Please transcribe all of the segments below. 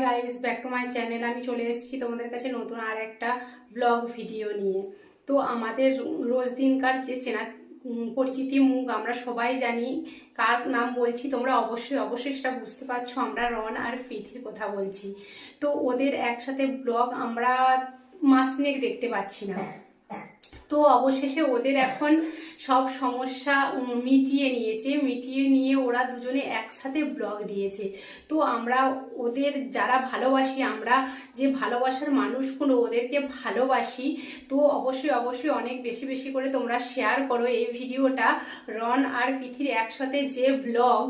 Guys, back to my channel. আমি চলে এসেছি তোমাদের কাছে নতুন আর একটা ব্লগ ভিডিও নিয়ে। তো আমাদের রোজ দিনকার যে চেনা পরিচিতি মুখ আমরা সবাই জানি, কার নাম বলছি তোমরা অবশ্যই সেটা বুঝতে পারছো। আমরা রন আর প্রীতির কথা বলছি। তো ওদের একসাথে ব্লগ আমরা মাস তিনেক দেখতে পাচ্ছি না। তো অবশেষে ওদের এখন সব সমস্যা মিটিয়ে নিয়ে ওরা দুজনে একসাথে ব্লগ দিয়েছে। তো আমরা ওদের যারা ভালোবাসি, আমরা যে ভালোবাসার মানুষগুলো ওদেরকে ভালোবাসি, তো অবশ্যই অনেক বেশি করে তোমরা শেয়ার করো এই ভিডিওটা। রন আর প্রীতির একসাথে যে ব্লগ,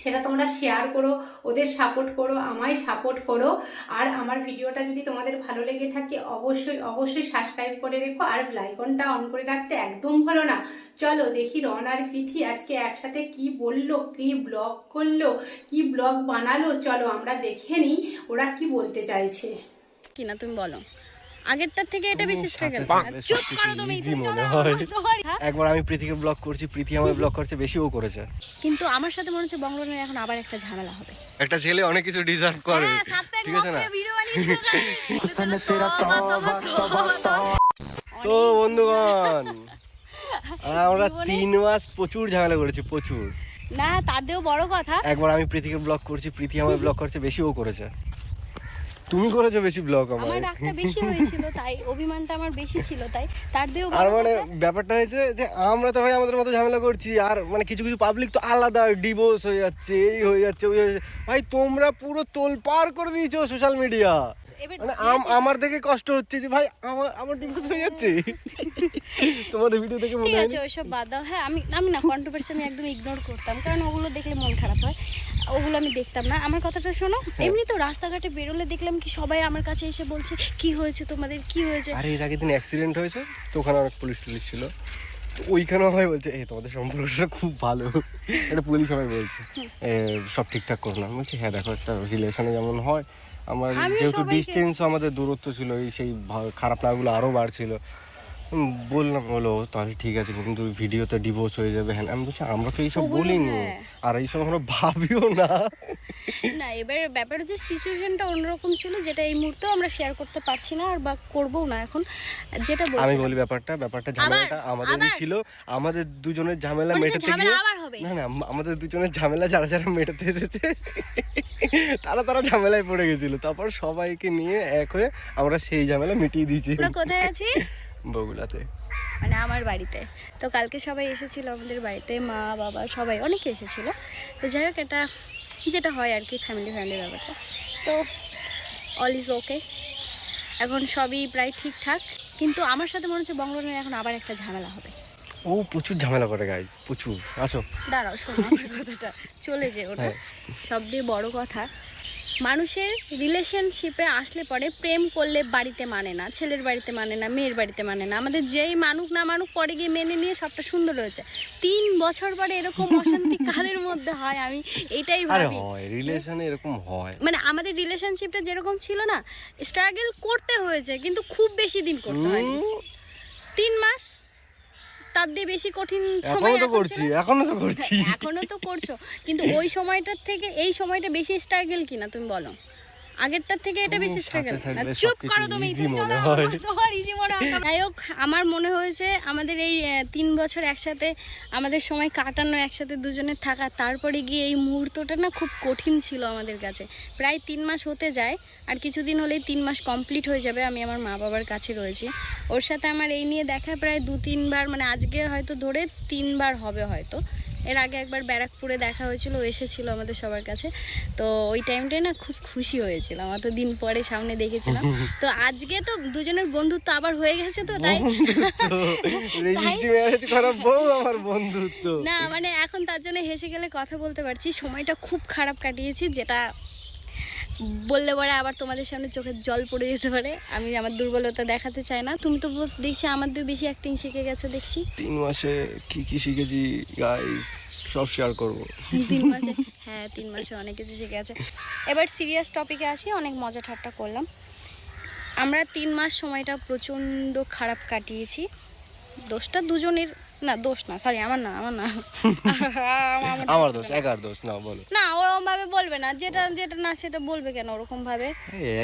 সেটা তোমরা শেয়ার করো, ওদের সাপোর্ট করো, আমায় সাপোর্ট করো। আর আমার ভিডিওটা যদি তোমাদের ভালো লেগে থাকে অবশ্যই সাবস্ক্রাইব করে রেখো, আর আইকনটা অন করে রাখতে একদম ভালো না। চলো দেখি রন আর প্রীতি আজকে একসাথে কি বললো, কি ব্লগ করলো, কি ব্লগ বানালো। চলো আমরা দেখে নিই ওরা কি বলতে চাইছে। কিনা তুমি বলো, আগেরটার থেকে এটা বেশি স্ট্রাগল। চুপ করো তুমি। একবার আমি প্রীতিকে ব্লক করছি, প্রীতি আমার ব্লক করছে, বেশি ও করেছে। কিন্তু আমার সাথে মনে হচ্ছে বঙ্গবন্ধুর এখন আবার একটা ঝামেলা হবে। একটা ছেলে অনেক কিছু ডিজার্ভ করে, ঠিক আছে না? তো বন্ধুগণ, আমরা 3 মাস প্রচুর ঝামেলা করেছি, প্রচুর। না, তাতেও বড় কথা, একবার আমি প্রীতিকে ব্লক করছি, প্রীতি আমার ব্লক করছে, বেশি ও করেছে। তুমি করেছো বেশি ব্লগ। আমার রাগটা বেশি হয়েছিল, তাই অভিমানটা আমার বেশি ছিল, তাই তার দিয়েও। আর মানে ব্যাপারটা হয়েছে যে আমরা তো ভাই আমাদের মতো ঝামেলা করছি, আর মানে কিছু পাবলিক তো আলাদা ডিভোর্স হয়ে যাচ্ছে, এই হয়ে যাচ্ছে, ওই হয়ে যাচ্ছে। ভাই তোমরা পুরো তোলপাড় করে দিয়েছো সোশ্যাল মিডিয়া। মানে আমার দেখে কষ্ট হচ্ছে যে ভাই আমার ডিভোর্স হয়ে যাচ্ছে। তোমাদের ভিডিও দেখে মনে হচ্ছে ওইসব বাদ দাও। হ্যাঁ, আমি না কন্ট্রোভার্সি আমি একদম ইগনোর করতাম, কারণ ওগুলো দেখলে মন খারাপ হয়, ওগুলো আমি দেখতাম না। আমার কথাটা শোনো, এমনি তো রাস্তাঘাটে বেরোলে দেখলাম কি সবাই আমার কাছে এসে বলছে কি হয়েছে তোমাদের, কি হয়েছে। আরে এর আগের দিন অ্যাক্সিডেন্ট হয়েছে, তো ওখানে অনেক পুলিশ ছিল, ওইখানে সবাই বলছে তোমাদের সম্পর্কটা খুব ভালো। এটা পুলিশ সবাই বলছে সব ঠিকঠাক করো না। আমি বলছি হ্যাঁ দেখো, একটা রিলেশনে যেমন হয়, আমার যেহেতু ডিস্টেন্স, আমাদের দূরত্ব ছিল, সেই খারাপ লাগাগুলো আরও বাড়ছিল। বললাম বলো তাহলে ঠিক আছে, কিন্তু ভিডিওতে ডিভোর্স হয়ে যাবে। হ্যাঁ, আমি বলছি আমরা তো এইসব বলিনি, আর এইসব আমরা ভাবিও না। না, এবার ব্যাপার হচ্ছে সিচুয়েশনটা অন্যরকম ছিল, যেটা এই মুহূর্তে আমরা শেয়ার করতে পারছি না, আর বা করবো না এখন। যেটা বলছি আমি বলি, ব্যাপারটা ঝামেলাটা আমাদেরই ছিল। আমাদের দুজনের ঝামেলা মেটাতে গিয়ে না আমাদের দুজনের ঝামেলা যারা মেটাতে এসেছে তারা ঝামেলায় পড়ে গেছিল। তারপর সবাইকে নিয়ে এক হয়ে আমরা সেই ঝামেলা মিটিয়ে দিয়েছি। কোথায় আছি? বগুড়াতে, মানে আমার বাড়িতে। তো কালকে সবাই এসেছিল আমাদের বাড়িতে, মা বাবা সবাই অনেকে এসেছিল। তো যাই হোক, এটা যেটা হয় আর কি, ফ্যামিলি ব্যাপারটা। তো অল ইজ ওকে, এখন সবই প্রায় ঠিকঠাক। কিন্তু আমার সাথে মনে হচ্ছে বঙ্গবন্ধুর এখন আবার একটা ঝামেলা হবে। ও প্রচুর ঝামেলা করে গাইজ, প্রচুর। আসো দাঁড়াও, শোনো আমার কথাটা, চলে যে ওটা সব দিয়ে বড় কথা। মানুষের রিলেশনশিপে আসলে পরে প্রেম করলে বাড়িতে মানে না, ছেলের বাড়িতে মানে না, মেয়ের বাড়িতে মানে না। আমাদের যেই মানুক না মানুক পরে গিয়ে মেনে নিয়ে সবটা সুন্দর হয়েছে। 3 বছর পরে এরকম অশান্তি কাদের মধ্যে হয়, আমি এটাই ভাবি। রিলেশনে এরকম হয়, মানে আমাদের রিলেশনশিপটা যেরকম ছিল না, স্ট্রাগল করতে হয়েছে, কিন্তু খুব বেশি দিন করতে হয়নি। 3 মাস, তার দিয়ে বেশি কঠিন সময় এখনো তো করছো, কিন্তু ওই সময়টার থেকে এই সময়টা বেশি স্ট্রাগল কিনা তুমি বলো? আগেরটার থেকে এটা বেশি স্ট্রাগল। চুপ করো তুমি। যাই হোক, আমার মনে হয়েছে আমাদের এই 3 বছর একসাথে আমাদের সময় কাটানো, একসাথে দুজনের থাকা, তারপরে গিয়ে এই মুহূর্তটা না খুব কঠিন ছিল আমাদের কাছে। প্রায় 3 মাস হতে যায়, আর কিছুদিন হলেই 3 মাস কমপ্লিট হয়ে যাবে। আমি আমার মা বাবার কাছে রয়েছি, ওর সাথে আমার এই নিয়ে দেখা প্রায় 2-3 বার, মানে আজকে হয়তো ধরে 3 বার হবে হয়তো। এর আগে একবার ব্যারাকপুরে দেখা হয়েছিল, এসেছিল আমাদের সবার কাছে। তো ওই টাইমটায় না খুব খুশি হয়েছিলাম, অতদিন পরে সামনে দেখেছিলাম। তো আজকে তো দুজনের বন্ধুত্ব আবার হয়ে গেছে, তো তাই না, মানে এখন তার জন্য হেসে গেলে কথা বলতে পারছি। সময়টা খুব খারাপ কাটিয়েছি, যেটা বললে পরে আবার তোমাদের সামনে চোখের জল পড়ে যেতে পারে। আমি আমার দুর্বলতা দেখাতে চাই না। তুমি তো দেখছি আমার দিয়ে বেশি অ্যাক্টিং শিখে গেছো দেখছি। 3 মাসে কি শিখেছি গাইস সব শেয়ার করবো। 3 মাসে, হ্যাঁ 3 মাসে অনেক কিছু শিখে আছে। এবার সিরিয়াস টপিকে আসি, অনেক মজা ঠাট্টা করলাম। আমরা 3 মাস সময়টা প্রচণ্ড খারাপ কাটিয়েছি। দোষটা দুজনের, না দোষ না, সরি আমার না আমার দোষ, একার দোষ না, বলো। না ওরকম ভাবে বলবে না, যেটা যেটা না সেটা বলবে কেন ওরকম ভাবে?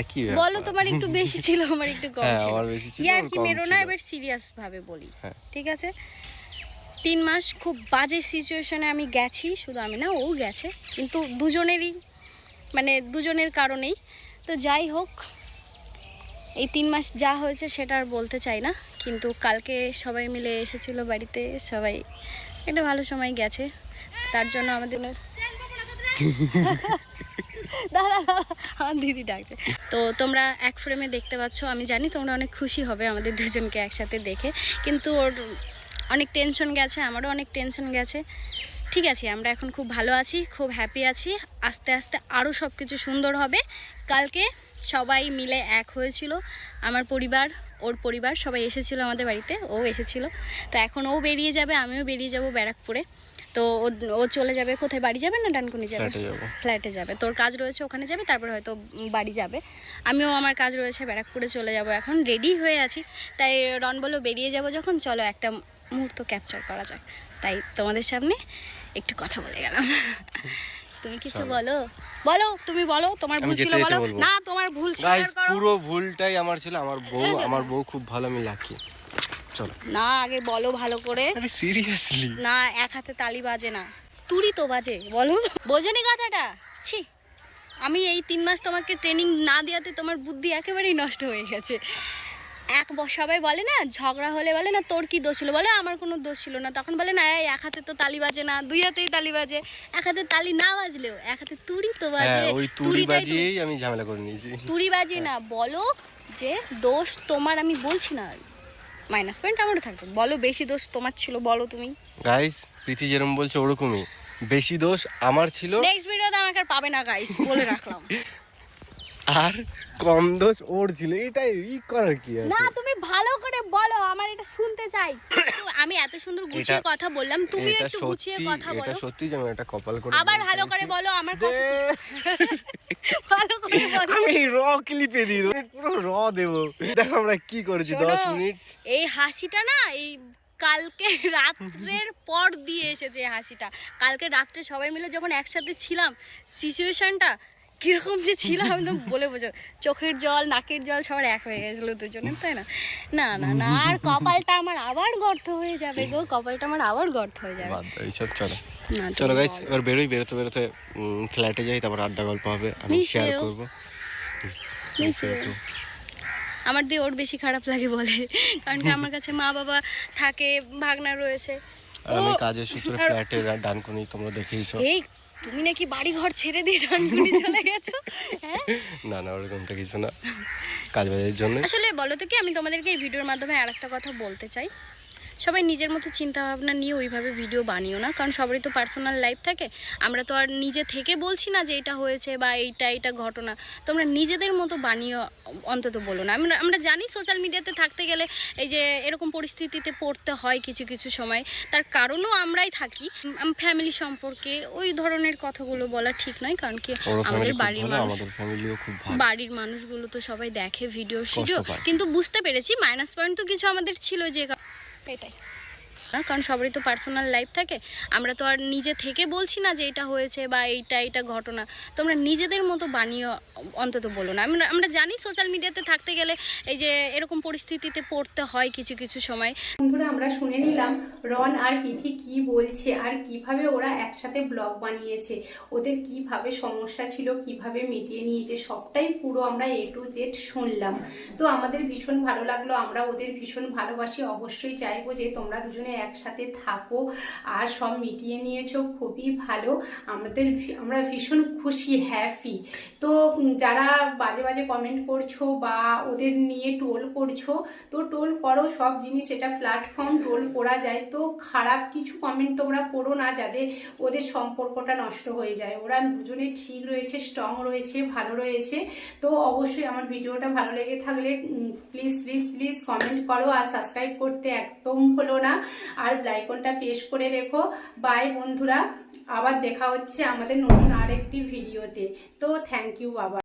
একই বলো তোমার একটু বেশি ছিল আমার একটু কম হ্যাঁ, ছিল। আমার বেশি ছিল, ইয়ার ওর কি কম মেরো না, ছিল। এবার সিরিয়াস ভাবে বলি। হ্যাঁ। ঠিক আছে, 3 মাস খুব বাজে সিচুয়েশনে আমি গেছি, শুধু আমি না, ও গেছে, কিন্তু দুজনেরই মানে দুজনের কারণেই। তো যাই হোক, এই 3 মাস যা হয়েছে সেটা আর বলতে চাই না, কিন্তু কালকে সবাই মিলে এসেছিল বাড়িতে, সবাই একটা ভালো সময় গেছে, তার জন্য আমাদের দাঁড়া, আমার দিদি ডাকছে। তো তোমরা এক ফ্রেমে দেখতে পাচ্ছ, আমি জানি তোমরা অনেক খুশি হবে আমাদের দুজনকে একসাথে দেখে, কিন্তু ওর অনেক টেনশন গেছে, আমারও অনেক টেনশন গেছে। ঠিক আছে, আমরা এখন খুব ভালো আছি, খুব হ্যাপি আছি, আস্তে আস্তে আরও সব কিছু সুন্দর হবে। কালকে সবাই মিলে এক হয়েছিল, আমার পরিবার, ওর পরিবার সবাই এসেছিলো আমাদের বাড়িতে, ও এসেছিল। তো এখন ও বেরিয়ে যাবে, আমিও বেরিয়ে যাব ব্যারাকপুরে। তো ও চলে যাবে কোথায়, বাড়ি যাবে না ডানকুনি যাবে? ফ্ল্যাটে যাবে, তোর কাজ রয়েছে ওখানে যাবে, তারপরে হয়তো বাড়ি যাবে। আমিও আমার কাজ রয়েছে, ব্যারাকপুরে চলে যাব, এখন রেডি হয়ে আছি। তাই রন বললো বেরিয়ে যাব যখন, চলো একটা মুহূর্ত ক্যাপচার করা যাক, তাই তোমাদের সামনে একটু কথা বলে গেলাম। তুমি কিছু বলো, বলো তুমি বলো, তোমার ভুল ছিল বলো না, তোমার ভুল ছিল পুরো ভুলটাই আমার ছিল, আমার বউ খুব ভালো, আমি লাকি। চলো না, আগে বলো ভালো করে। আরে সিরিয়াসলি না, এক হাতে তালি বাজে না, তুড়ি তো বাজে, বলো। বোঝনি কথাটা? ছি, আমি এই 3 মাস তোমাকে ট্রেনিং না দেওয়াতে তোমার বুদ্ধি একেবারেই নষ্ট হয়ে গেছে। সবাই বলে না, ঝগড়া হলে বলে না তোর কি দোষ ছিল, বলে আমার কোনো দোষ ছিল না, তখন বলে না এই এক হাতে তো তালি বাজে না, 2 হাতেই তালি বাজে। এক হাতে তালি না বাজলেও এক হাতে তুড়ি তো বাজে। ওই তুড়ি বাজিয়েই আমি ঝামেলা করে নিয়েছি। তুড়ি বাজি না, বলো যে দোষ তোমার, আমি বলছি না, মাইনাস পয়েন্ট আমারও থাকবে, বলো বেশি দোষ তোমার ছিল, বলো তুমি। গাইস, প্রীতি যেরকম বলছে ওরকমই, বেশি দোষ আমার ছিল, নেক্সট ভিডিওতে আমাকে আর পাবে না গাইস, বলে রাখলাম। আর কম দোষ ওর ছিল, এটাই করার কি আছে? না, তুমি ভালো করে বলো, আমার এটা শুনতে চাই। আমি এত সুন্দর গুছিয়ে কথা বললাম, তুমি একটু গুছিয়ে কথা বলো। এটা সত্যি যে আমি এটা কপাল করে আবার ভালো করে বলো, আমার কথা ভালো করে বলো। আমি র ক্লিপে দিই, পুরো র দেব। দেখো আমরা কি করেছি 10 মিনিট। এই হাসিটা না, এই কালকে রাত্রের পর দিয়ে এসেছে এই হাসিটা। কালকে রাত্রে সবাই মিলে যখন একসাথে ছিলাম, সিচুয়েশনটা কিরকম যে ছিল আমি তো বলে বোঝো, চোখের জল নাকের জল সবার এক হয়ে গেছিল দুজনের, তাই না? না না না, আর কপালটা আমার আবার গর্ত হয়ে যাবে গো, কপালটা আমার আবার গর্ত হয়ে যাবে। এইসব চলো চলো গাইস, এবার বেরোতে বেরোতে ফ্ল্যাটে যাই, তারপর আড্ডা গল্প হবে, আমি শেয়ার করবো। আমার দিয়ে ওর বেশি খারাপ লাগে বলে, কারণ কি আমার কাছে মা বাবা থাকে, ভাগনা রয়েছে, আর আমি কাজের সূত্রে ফ্ল্যাটে ডানকুনি, তোমরা দেখেইছো। এই তুমি নাকি বাড়ি ঘর ছেড়ে দিয়ে ডানকুনি চলে গেছো? হ্যাঁ, না না, ওরকমটা কিছু না, কাজ বাজের জন্য। আসলে বলো তো কি, আমি তোমাদেরকে এই ভিডিওর মাধ্যমে আরেকটা কথা বলতে চাই, সবাই নিজের মতো চিন্তা ভাবনা নিয়ে ওইভাবে ভিডিও বানিও না, কারণ সবারই তো পার্সোনাল লাইফ থাকে। আমরা তো আর নিজে থেকে বলছি না যে এটা হয়েছে বা এইটা ঘটনা, তোমরা নিজেদের মতো বানিয়ে অন্তত বলো না। আমরা জানি সোশ্যাল মিডিয়াতে থাকতে গেলে এই যে এরকম পরিস্থিতিতে পড়তে হয় কিছু কিছু সময়, তার কারণও আমরাই থাকি। ফ্যামিলি সম্পর্কে ওই ধরনের কথাগুলো বলা ঠিক নয়, কারণ কি আমাদের বাড়ির মানুষগুলো তো সবাই দেখে ভিডিও, কিন্তু বুঝতে পেরেছি মাইনাস পয়েন্ট তো কিছু আমাদের ছিল, যে এটাই, কারণ সবারই তো পার্সোনাল লাইফ থাকে। আমরা তো আর নিজে থেকে বলছি না যে এটা হয়েছে বা এইটা ঘটনা, তোমরা নিজেদের মতো বানিয়ে অন্তত বলো না। আমরা জানি সোশ্যাল মিডিয়াতে থাকতে গেলে এই যে এরকম পরিস্থিতিতে পড়তে হয় কিছু কিছু সময়। বন্ধুরা, আমরা শুনে নিলাম রন আর পিথি কি বলছে, আর কিভাবে ওরা একসাথে ব্লগ বানিয়েছে, ওদের কিভাবে সমস্যা ছিল, কিভাবে মিটিয়ে নিয়েছে, সবটাই পুরো আমরা A to Z শুনলাম। তো আমাদের ভীষণ ভালো লাগলো, আমরা ওদের ভীষণ ভালোবাসি, অবশ্যই চাইবো যে তোমরা দুজনে একসাথে থাকো, আর সব মিটিয়ে নিয়েছো, খুবই ভালো। আমরা ভীষণ খুশি, হ্যাপি। তো যারা বাজে বাজে কমেন্ট করছো বা ওদের নিয়ে টোল করছো, তো টোল করো, সব জিনিস এটা প্ল্যাটফর্ম, টোল করা যায়। তো খারাপ কিছু কমেন্ট তোমরা করো না, যাদের ওদের সম্পর্কটা নষ্ট হয়ে যায়। ওরা দুজনে ঠিক রয়েছে, স্ট্রং রয়েছে, ভালো রয়েছে। তো অবশ্যই আমার ভিডিওটা ভালো লেগে থাকলে প্লিজ প্লিজ প্লিজ কমেন্ট করো, আর সাবস্ক্রাইব করতে একদম ভুলো না, আর আইকনটা প্রেস করে রেখো। বাই বন্ধুরা, আবার দেখা হচ্ছে আমাদের নতুন আরেকটি ভিডিওতে। তো থ্যাংক ইউ বাবা।